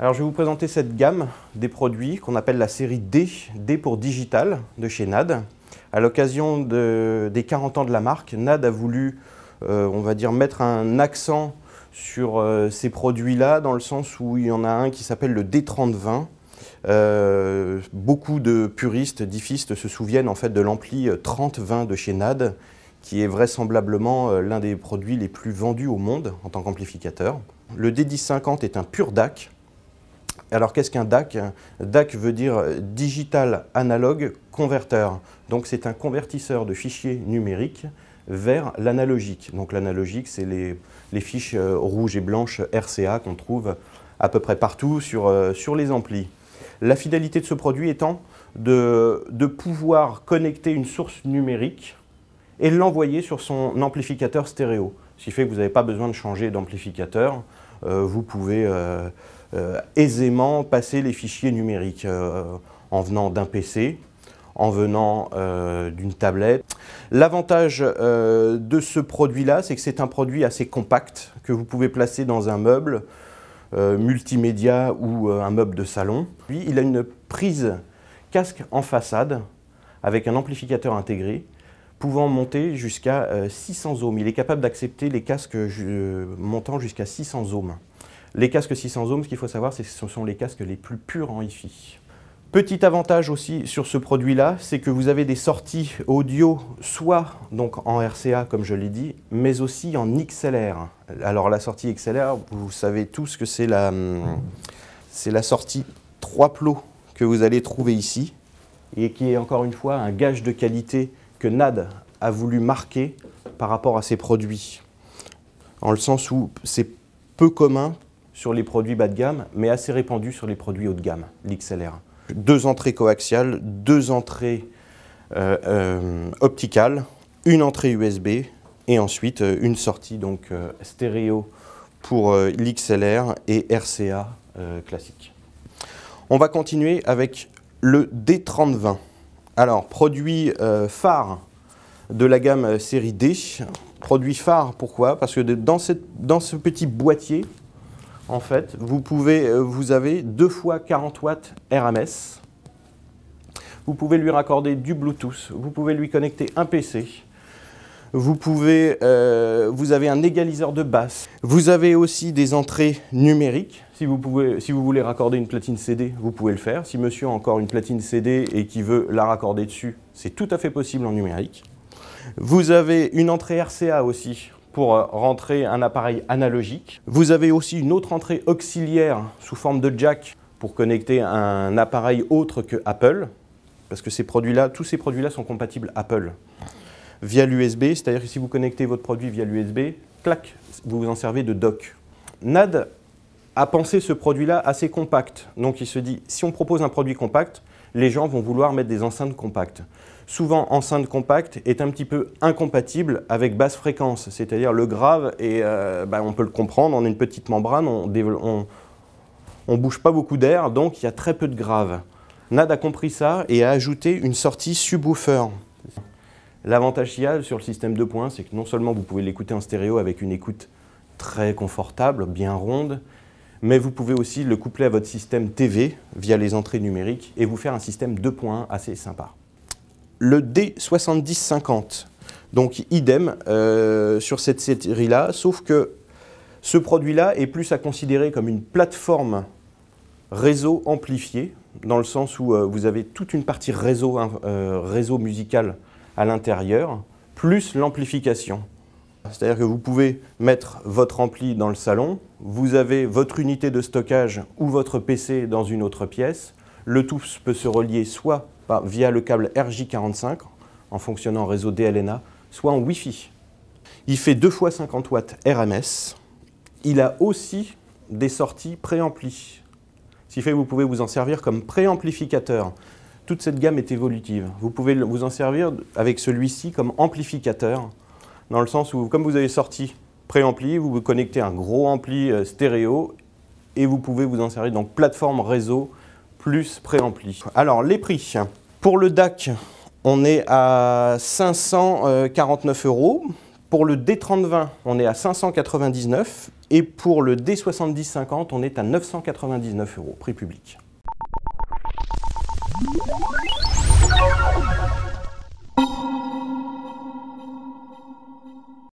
Alors je vais vous présenter cette gamme des produits qu'on appelle la série D, D pour Digital, de chez NAD. À l'occasion des 40 ans de la marque, NAD a voulu, on va dire, mettre un accent sur ces produits-là, dans le sens où il y en a un qui s'appelle le D3020. Beaucoup de puristes, diffistes se souviennent en fait de l'ampli 3020 de chez NAD, qui est vraisemblablement l'un des produits les plus vendus au monde en tant qu'amplificateur. Le D1050 est un pur DAC. Alors qu'est-ce qu'un DAC? DAC veut dire Digital Analog Converter. Donc c'est un convertisseur de fichiers numériques vers l'analogique. Donc l'analogique, c'est les fiches rouges et blanches RCA qu'on trouve à peu près partout sur les amplis. La finalité de ce produit étant de pouvoir connecter une source numérique et l'envoyer sur son amplificateur stéréo. Ce qui fait que vous n'avez pas besoin de changer d'amplificateur. Vous pouvez aisément passer les fichiers numériques en venant d'un PC, en venant d'une tablette. L'avantage de ce produit-là, c'est que c'est un produit assez compact que vous pouvez placer dans un meuble multimédia ou un meuble de salon. Puis, il a une prise casque en façade avec un amplificateur intégré pouvant monter jusqu'à 600 ohms. Il est capable d'accepter les casques montant jusqu'à 600 ohms. Les casques 600 ohms, ce qu'il faut savoir, c'est que ce sont les casques les plus purs en Hi-Fi. Petit avantage aussi sur ce produit-là, c'est que vous avez des sorties audio, soit donc en RCA, comme je l'ai dit, mais aussi en XLR. Alors la sortie XLR, vous savez tous que c'est la sortie 3 plots que vous allez trouver ici, et qui est encore une fois un gage de qualité que NAD a voulu marquer par rapport à ses produits. En le sens où c'est peu commun sur les produits bas de gamme, mais assez répandu sur les produits haut de gamme, l'XLR. 2 entrées coaxiales, 2 entrées opticales, une entrée USB et ensuite une sortie donc, stéréo pour l'XLR et RCA classique. On va continuer avec le D3020. Alors, produit phare de la gamme série D. Produit phare, pourquoi? Parce que dans ce petit boîtier, en fait, vous avez 2 fois 40 watts RMS. Vous pouvez lui raccorder du Bluetooth. Vous pouvez lui connecter un PC. Vous avez un égaliseur de basse. Vous avez aussi des entrées numériques. Si vous voulez raccorder une platine CD, vous pouvez le faire. Si monsieur a encore une platine CD et qui veut la raccorder dessus, c'est tout à fait possible en numérique. Vous avez une entrée RCA aussi pour rentrer un appareil analogique. Vous avez aussi une autre entrée auxiliaire sous forme de jack pour connecter un appareil autre que Apple, parce que tous ces produits-là sont compatibles Apple. Via l'USB, c'est-à-dire que si vous connectez votre produit via l'USB, clac, vous vous en servez de dock. NAD a pensé ce produit-là assez compact. Donc il se dit, si on propose un produit compact, les gens vont vouloir mettre des enceintes compactes. Souvent, enceinte compacte est un petit peu incompatible avec basse fréquence, c'est-à-dire le grave, et on peut le comprendre, on a une petite membrane, on ne bouge pas beaucoup d'air, donc il y a très peu de grave. NAD a compris ça et a ajouté une sortie subwoofer. L'avantage qu'il y a sur le système 2 points, c'est que non seulement vous pouvez l'écouter en stéréo avec une écoute très confortable, bien ronde, mais vous pouvez aussi le coupler à votre système TV via les entrées numériques et vous faire un système 2 points assez sympa. Le D7050, donc idem sur cette série-là, sauf que ce produit-là est plus à considérer comme une plateforme réseau amplifié, dans le sens où vous avez toute une partie réseau musical à l'intérieur, plus l'amplification. C'est-à-dire que vous pouvez mettre votre ampli dans le salon, vous avez votre unité de stockage ou votre PC dans une autre pièce, le tout peut se relier soit via le câble RJ45 en fonctionnant en réseau DLNA, soit en Wi-Fi. Il fait 2 fois 50 watts RMS. Il a aussi des sorties préampli. Ce qui fait que vous pouvez vous en servir comme préamplificateur. Toute cette gamme est évolutive. Vous pouvez vous en servir avec celui-ci comme amplificateur, dans le sens où, comme vous avez sorti préampli, vous vous connectez un gros ampli stéréo et vous pouvez vous en servir donc plateforme réseau plus préampli. Alors les prix. Pour le DAC, on est à 549 €. Pour le D3020, on est à 599 et pour le D7050, on est à 999 €, prix public.